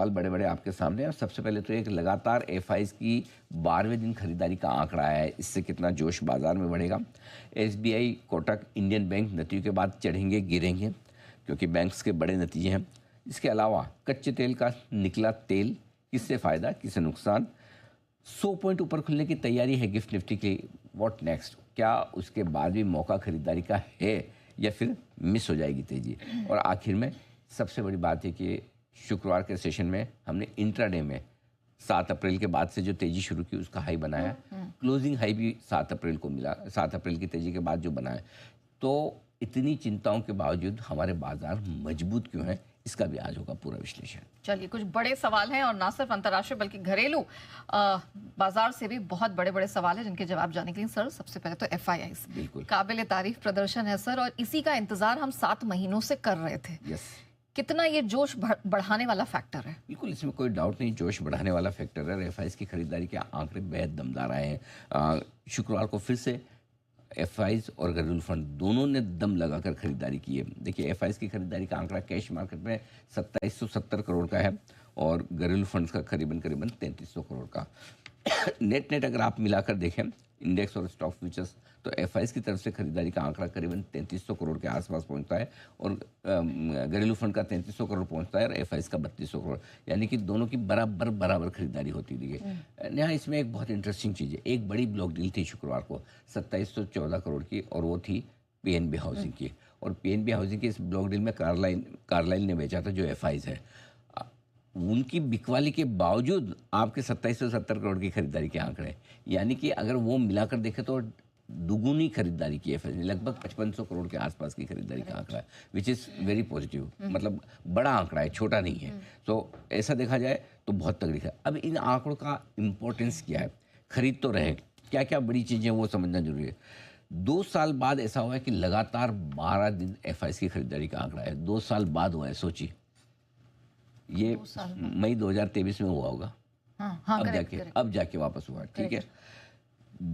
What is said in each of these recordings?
सवाल बड़े बड़े आपके सामने हैं। सबसे पहले तो एक लगातार एफआईज की 12वें दिन खरीदारी का आंकड़ा आया है, इससे कितना जोश बाजार में बढ़ेगा। एसबीआई, कोटक, इंडियन बैंक नतीजों के बाद चढ़ेंगे गिरेंगे क्योंकि बैंक्स के बड़े नतीजे हैं। इसके अलावा कच्चे तेल का निकला तेल, किससे फ़ायदा किससे नुकसान। 100 पॉइंट ऊपर खुलने की तैयारी है गिफ्ट निफ्टी की। व्हाट नेक्स्ट, क्या उसके बाद भी मौका खरीदारी का है या फिर मिस हो जाएगी तेजी। और आखिर में सबसे बड़ी बात है कि शुक्रवार के सेशन में हमने इंट्राडे में 7 अप्रैल के बाद से जो तेजी शुरू की उसका हाई बनाया, क्लोजिंग हाई भी 7 अप्रैल को मिला, 7 अप्रैल की तेजी के बाद जो बनाया। तो इतनी चिंताओं के बावजूद हमारे बाजार मजबूत क्यों हैं, इसका भी आज होगा पूरा विश्लेषण। चलिए, कुछ बड़े सवाल हैं और ना सिर्फ अंतर्राष्ट्रीय बल्कि घरेलू बाजार से भी बहुत बड़े बड़े सवाल हैं जिनके जवाब जानने के लिए सर सबसे पहले तो एफआईआईज बिल्कुल काबिल तारीफ प्रदर्शन है सर, और इसी का इंतजार हम 7 महीनों से कर रहे थे। यस, कितना ये जोश बढ़ाने वाला फैक्टर है? बिल्कुल, इसमें कोई डाउट नहीं, जोश बढ़ाने वाला फैक्टर है। एफआईज की खरीदारी के आंकड़े बेहद दमदार आए हैं। शुक्रवार को फिर से एफआईज और घरेलू फंड दोनों ने दम लगाकर खरीदारी की है। देखिए, एफआईज की खरीदारी का आंकड़ा कैश मार्केट में 2770 करोड़ का है और घरेलू फंड्स का करीबन 3300 करोड़ का। नेट अगर आप मिलाकर देखें इंडेक्स और स्टॉक फ्यूचर्स, तो एफआईज की तरफ से खरीदारी का आंकड़ा करीबन 3300 करोड़ के आसपास पहुंचता है और घरेलू फंड का 3300 करोड़ पहुंचता है और एफआईज का 3200 करोड़, यानी कि दोनों की बराबर खरीदारी होती रही है। यहाँ इसमें एक बहुत इंटरेस्टिंग चीज़ है, एक बड़ी ब्लॉक डील थी शुक्रवार को 2714 करोड़ की और वो थी पीएनबी हाउसिंग की। और पीएनबी हाउसिंग की इस ब्लॉक डील में कार्लाइल ने बेचा था, जो एफआईज है। उनकी बिकवाली के बावजूद आपके 2770 करोड़ की खरीदारी के आंकड़े, यानी कि अगर वो मिलाकर देखें तो दुगुनी खरीदारी की है, लगभग 5500 करोड़ के आसपास की खरीदारी का आंकड़ा है, विच इज़ वेरी पॉजिटिव। मतलब बड़ा आंकड़ा है, छोटा नहीं है। तो ऐसा देखा जाए तो बहुत तगड़ी है। अब इन आंकड़ों का इम्पोर्टेंस क्या है, खरीद तो रहे, क्या क्या बड़ी चीज़ें वो समझना जरूरी है। 2 साल बाद ऐसा हुआ है कि लगातार 12 दिन एफआईज की खरीदारी का आंकड़ा है। 2 साल बाद हुआ है, सोचिए। ये मई 2023 में हुआ होगा। हाँ, अब जाके वापस हुआ है, ठीक है।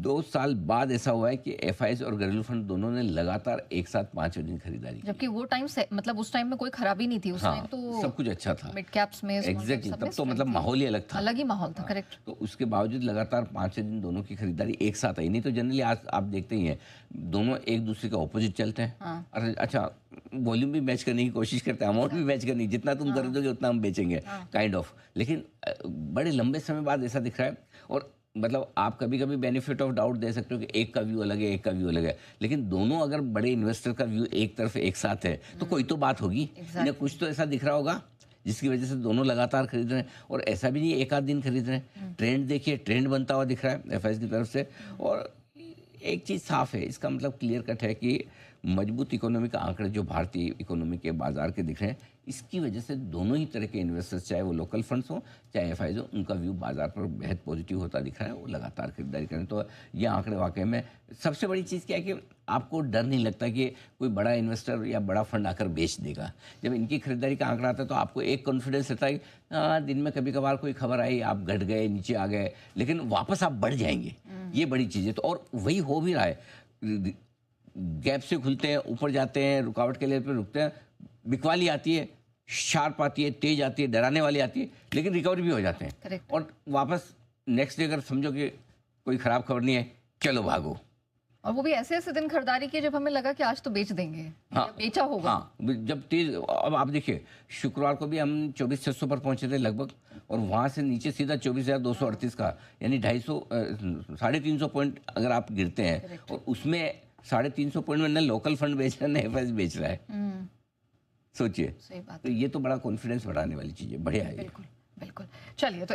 2 साल बाद ऐसा हुआ है कि एफआईज और घरेलू फंड दोनों ने लगातार एक साथ 5वें दिन खरीदारी की, जबकि वो टाइम से मतलब उस टाइम में कोई खराबी नहीं थी। उस टाइम तो सब कुछ अच्छा था, मिड कैप्स में एग्जैक्टली, तब तो मतलब माहौल ही अलग था, अलग ही माहौल था। करेक्ट। तो उसके बावजूद लगातार 5वें दिन दोनों की खरीदारी एक साथ आई। नहीं तो जनरली आज आप देखते ही हैं दोनों एक दूसरे के ऑपोजिट चलते हैं। अरे अच्छा, वॉल्यूम भी मैच करने की कोशिश करते हैं, अमाउंट भी मैच करनी, जितना तुम खरीदोगे उतना हम बेचेंगे, काइंड ऑफ। लेकिन बड़े लंबे समय बाद ऐसा दिख रहा है। और मतलब आप कभी कभी बेनिफिट ऑफ डाउट दे सकते हो कि एक का व्यू अलग है, एक का व्यू अलग है, लेकिन दोनों अगर बड़े इन्वेस्टर का व्यू एक तरफ एक साथ है तो कोई तो बात होगी। इन्हें कुछ तो ऐसा दिख रहा होगा जिसकी वजह से दोनों लगातार खरीद रहे हैं। और ऐसा भी नहीं एक आध दिन खरीद रहे हैं, ट्रेंड देखिए, ट्रेंड बनता हुआ दिख रहा है एफआईज की तरफ से। और एक चीज़ साफ है, इसका मतलब क्लियर कट है कि मजबूत इकोनॉमी का आंकड़े जो भारतीय इकोनॉमी के बाजार के दिख रहे हैं, इसकी वजह से दोनों ही तरह के इन्वेस्टर्स, चाहे वो लोकल फंड्स हो चाहे एफआईज हो, उनका व्यू बाजार पर बेहद पॉजिटिव होता दिख रहा है। वो लगातार खरीदारी करें तो ये आंकड़े वाकई में सबसे बड़ी चीज़ क्या है कि आपको डर नहीं लगता कि कोई बड़ा इन्वेस्टर या बड़ा फंड आकर बेच देगा। जब इनकी खरीदारी का आंकड़ा आता है तो आपको एक कॉन्फिडेंस रहता है कि दिन में कभी कभार कोई खबर आई, आप घट गए, नीचे आ गए, लेकिन वापस आप बढ़ जाएंगे। ये बड़ी चीज़ है। तो और वही हो भी रहा है, गैप से खुलते हैं, ऊपर जाते हैं, रुकावट के लेवल पे रुकते हैं, बिकवाली आती है, शार्प आती है, तेज आती है, डराने वाली आती है, लेकिन रिकवरी भी हो जाते हैं। Correct. और वापस नेक्स्ट डे अगर समझो कि कोई खराब खबर नहीं है, चलो भागो। और वो भी ऐसे ऐसे दिन खरीदारी की जब हमें लगा कि आज तो बेच देंगे। हाँ, बेचा होगा। हाँ, जब तेज। अब आप देखिए, शुक्रवार को भी हम 24,600 पर पहुंचे थे लगभग, और वहां से नीचे सीधा 24,238 का, यानी 250 350 पॉइंट अगर आप गिरते हैं। Correct. और उसमें 350 पॉइंट में न लोकल फंड बेच रहा है न एफआईज बेच रहा है। सोचिए, तो ये तो बड़ा कॉन्फिडेंस बढ़ाने वाली चीज है, बढ़िया है। बिल्कुल बिल्कुल। चलिए, तो